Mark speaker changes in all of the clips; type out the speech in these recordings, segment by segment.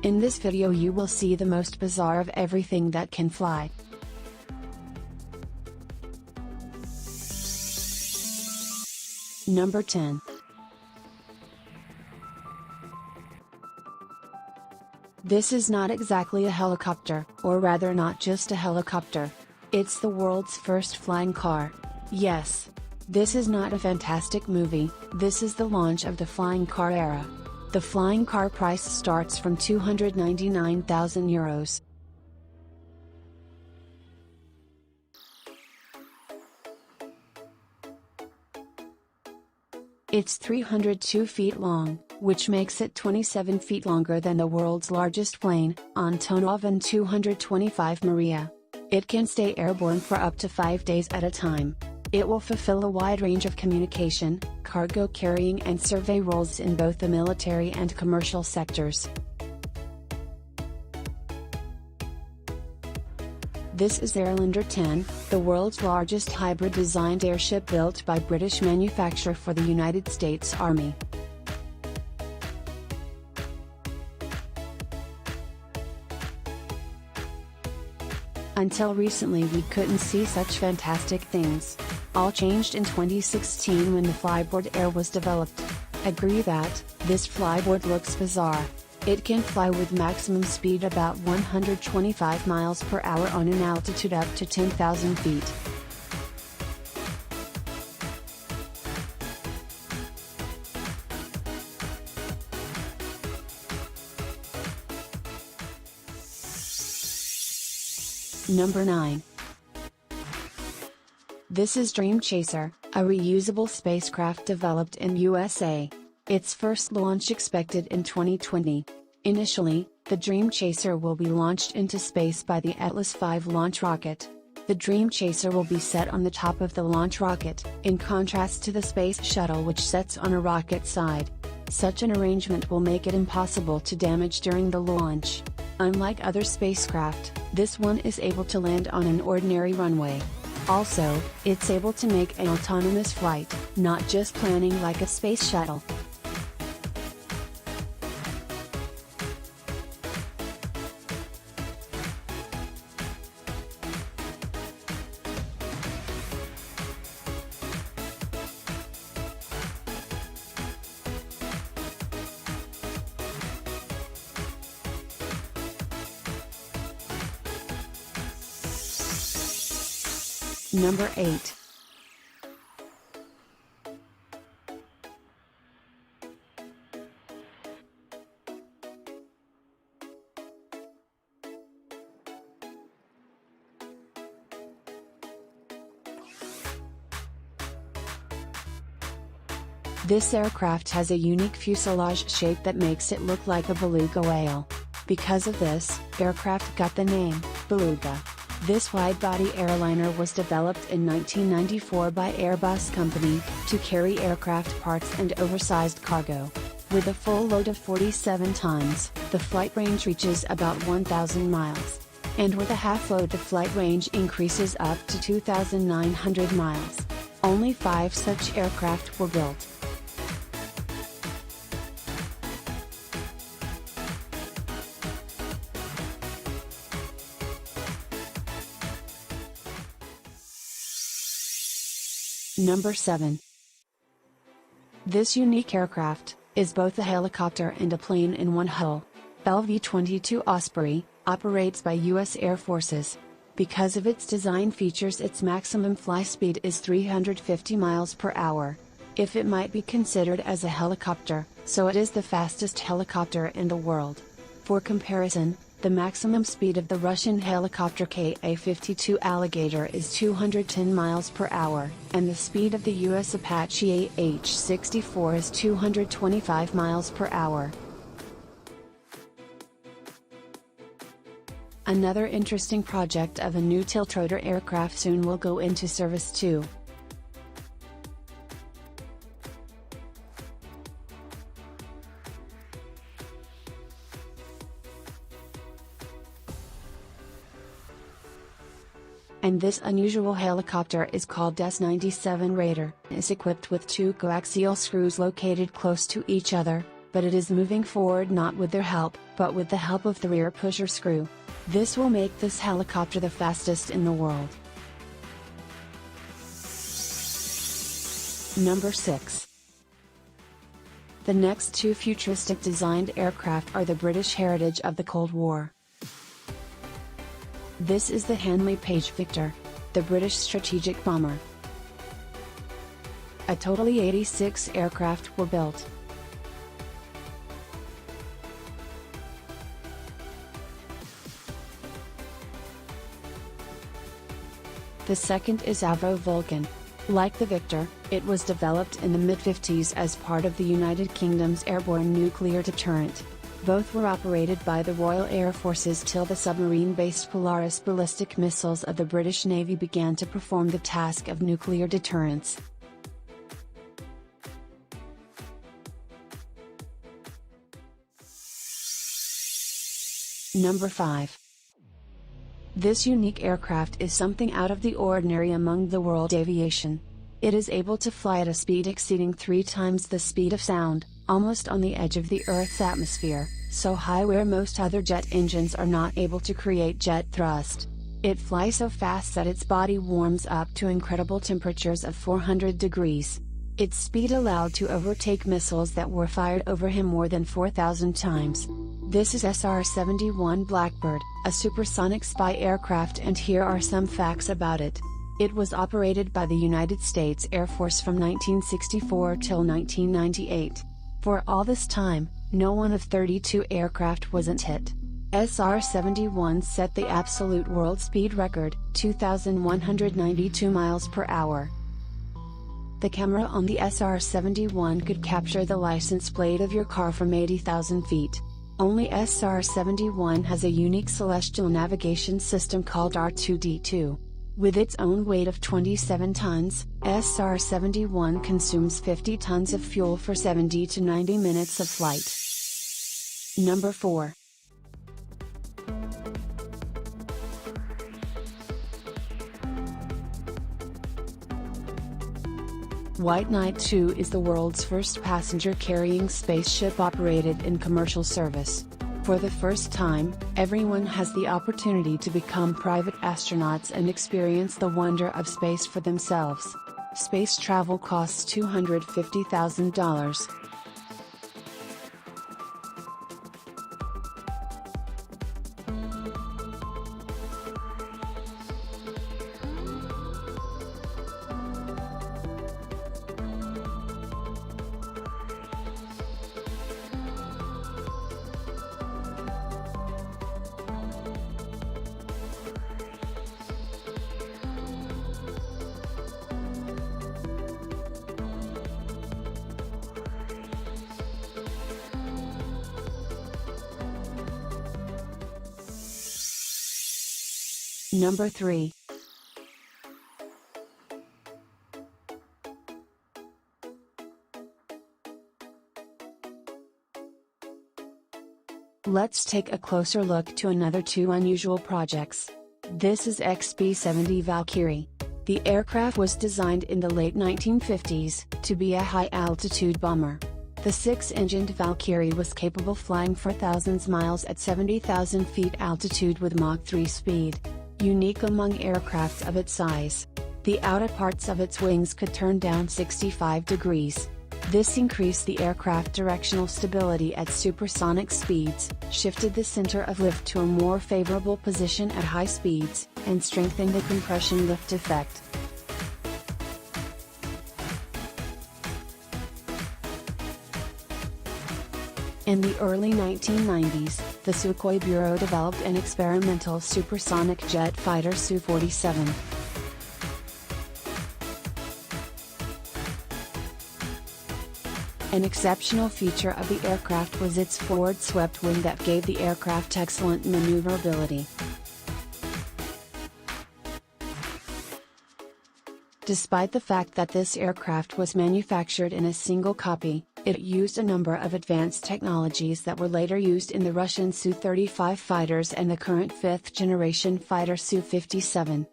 Speaker 1: In this video you will see the most bizarre of everything that can fly. Number 10. This is not exactly a helicopter, or rather not just a helicopter. It's the world's first flying car. Yes. This is not a fantastic movie, this is the launch of the flying car era. The flying car price starts from €299,000. It's 302 feet long, which makes it 27 feet longer than the world's largest plane, Antonov An-225 Maria. It can stay airborne for up to 5 days at a time. It will fulfill a wide range of communication, cargo carrying and survey roles in both the military and commercial sectors. This is Airlander 10, the world's largest hybrid-designed airship built by British manufacturer for the United States Army. Until recently we couldn't see such fantastic things. All changed in 2016 when the Flyboard Air was developed. Agree that, this flyboard looks bizarre. It can fly with maximum speed about 125 miles per hour on an altitude up to 10,000 feet. Number 9. This is Dream Chaser, a reusable spacecraft developed in USA. Its first launch expected in 2020. Initially, the Dream Chaser will be launched into space by the Atlas V launch rocket. The Dream Chaser will be set on the top of the launch rocket, in contrast to the Space Shuttle which sets on a rocket side. Such an arrangement will make it impossible to damage during the launch. Unlike other spacecraft, this one is able to land on an ordinary runway. Also, it's able to make an autonomous flight, not just planning like a space shuttle. Number 8. This aircraft has a unique fuselage shape that makes it look like a beluga whale. Because of this, aircraft got the name, Beluga. This wide-body airliner was developed in 1994 by Airbus Company, to carry aircraft parts and oversized cargo. With a full load of 47 tons, the flight range reaches about 1,000 miles. And with a half load the flight range increases up to 2,900 miles. Only 5 such aircraft were built. Number 7. This unique aircraft is both a helicopter and a plane in one hull. LV-22 Osprey operates by U.S. Air Forces. Because of its design features, its maximum fly speed is 350 miles per hour. If it might be considered as a helicopter, so it is the fastest helicopter in the world. For comparison, the maximum speed of the Russian helicopter Ka-52 Alligator is 210 miles per hour, and the speed of the U.S. Apache AH-64 is 225 miles per hour. Another interesting project of a new tiltrotor aircraft soon will go into service too. And this unusual helicopter is called S-97 Raider. It is equipped with 2 coaxial screws located close to each other, but it is moving forward not with their help, but with the help of the rear pusher screw. This will make this helicopter the fastest in the world. Number 6. The next two futuristic designed aircraft are the British heritage of the Cold War. This is the Handley Page Victor, the British strategic bomber. A totally 86 aircraft were built. The second is Avro Vulcan. Like the Victor, it was developed in the mid-50s as part of the United Kingdom's airborne nuclear deterrent. Both were operated by the Royal Air Forces till the submarine-based Polaris ballistic missiles of the British Navy began to perform the task of nuclear deterrence. Number 5. This unique aircraft is something out of the ordinary among the world aviation. It is able to fly at a speed exceeding 3 times the speed of sound, almost on the edge of the Earth's atmosphere, so high where most other jet engines are not able to create jet thrust. It flies so fast that its body warms up to incredible temperatures of 400 degrees. Its speed allowed to overtake missiles that were fired over him more than 4,000 times. This is SR-71 Blackbird, a supersonic spy aircraft, and here are some facts about it. It was operated by the United States Air Force from 1964 till 1998. For all this time, no one of 32 aircraft wasn't hit. SR-71 set the absolute world speed record, 2,192 miles per hour. The camera on the SR-71 could capture the license plate of your car from 80,000 feet. Only SR-71 has a unique celestial navigation system called R2D2. With its own weight of 27 tons, SR-71 consumes 50 tons of fuel for 70 to 90 minutes of flight. Number 4. White Knight 2 is the world's first passenger-carrying spaceship operated in commercial service. For the first time, everyone has the opportunity to become private astronauts and experience the wonder of space for themselves. Space travel costs $250,000. Number 3. Let's take a closer look to another two unusual projects. This is XB-70 Valkyrie. The aircraft was designed in the late 1950s to be a high-altitude bomber. The 6-engined Valkyrie was capable flying for thousands miles at 70,000 feet altitude with Mach 3 speed. Unique among aircraft of its size. The outer parts of its wings could turn down 65 degrees. This increased the aircraft directional stability at supersonic speeds, shifted the center of lift to a more favorable position at high speeds, and strengthened the compression lift effect. In the early 1990s, the Sukhoi Bureau developed an experimental supersonic jet fighter Su-47. An exceptional feature of the aircraft was its forward swept wing that gave the aircraft excellent maneuverability. Despite the fact that this aircraft was manufactured in a single copy, it used a number of advanced technologies that were later used in the Russian Su-35 fighters and the current fifth-generation fighter Su-57.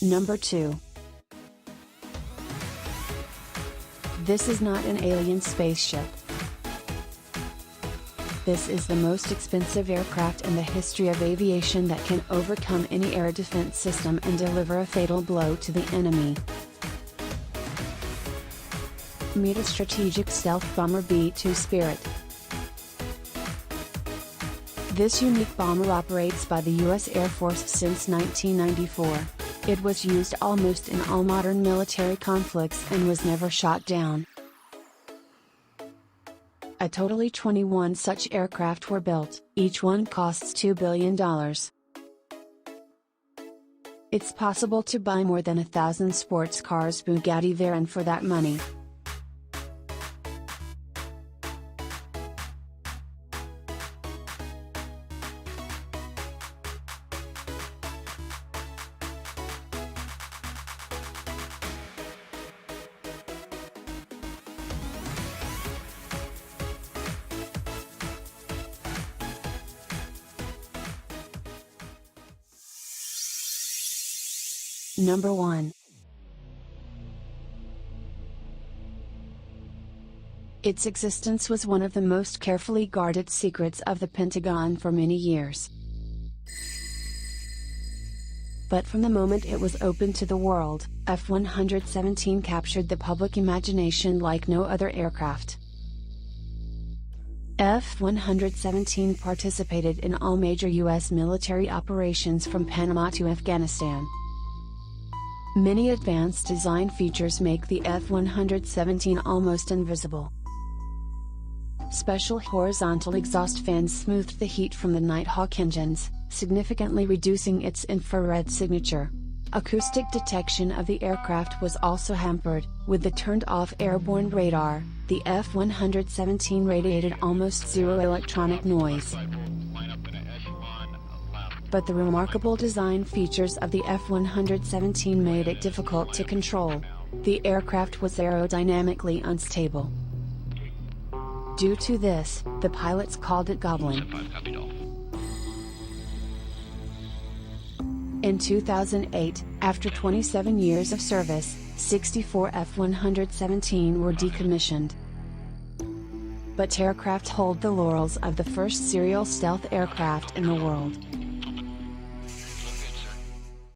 Speaker 1: Number 2. This is not an alien spaceship. This is the most expensive aircraft in the history of aviation that can overcome any air defense system and deliver a fatal blow to the enemy. Meet a strategic stealth bomber B-2 Spirit. This unique bomber operates by the U.S. Air Force since 1994. It was used almost in all modern military conflicts and was never shot down. A totally 21 such aircraft were built, each one costs $2 billion. It's possible to buy more than 1,000 sports cars Bugatti Veyron for that money. Number 1. Its existence was one of the most carefully guarded secrets of the Pentagon for many years. But from the moment it was opened to the world, F-117 captured the public imagination like no other aircraft. F-117 participated in all major U.S. military operations from Panama to Afghanistan. Many advanced design features make the F-117 almost invisible. Special horizontal exhaust fans smoothed the heat from the Nighthawk engines, significantly reducing its infrared signature. Acoustic detection of the aircraft was also hampered. With the turned-off airborne radar, the F-117 radiated almost zero electronic noise. But the remarkable design features of the F-117 made it difficult to control. The aircraft was aerodynamically unstable. Due to this, the pilots called it Goblin. In 2008, after 27 years of service, 64 F-117 were decommissioned. But aircraft hold the laurels of the first serial stealth aircraft in the world.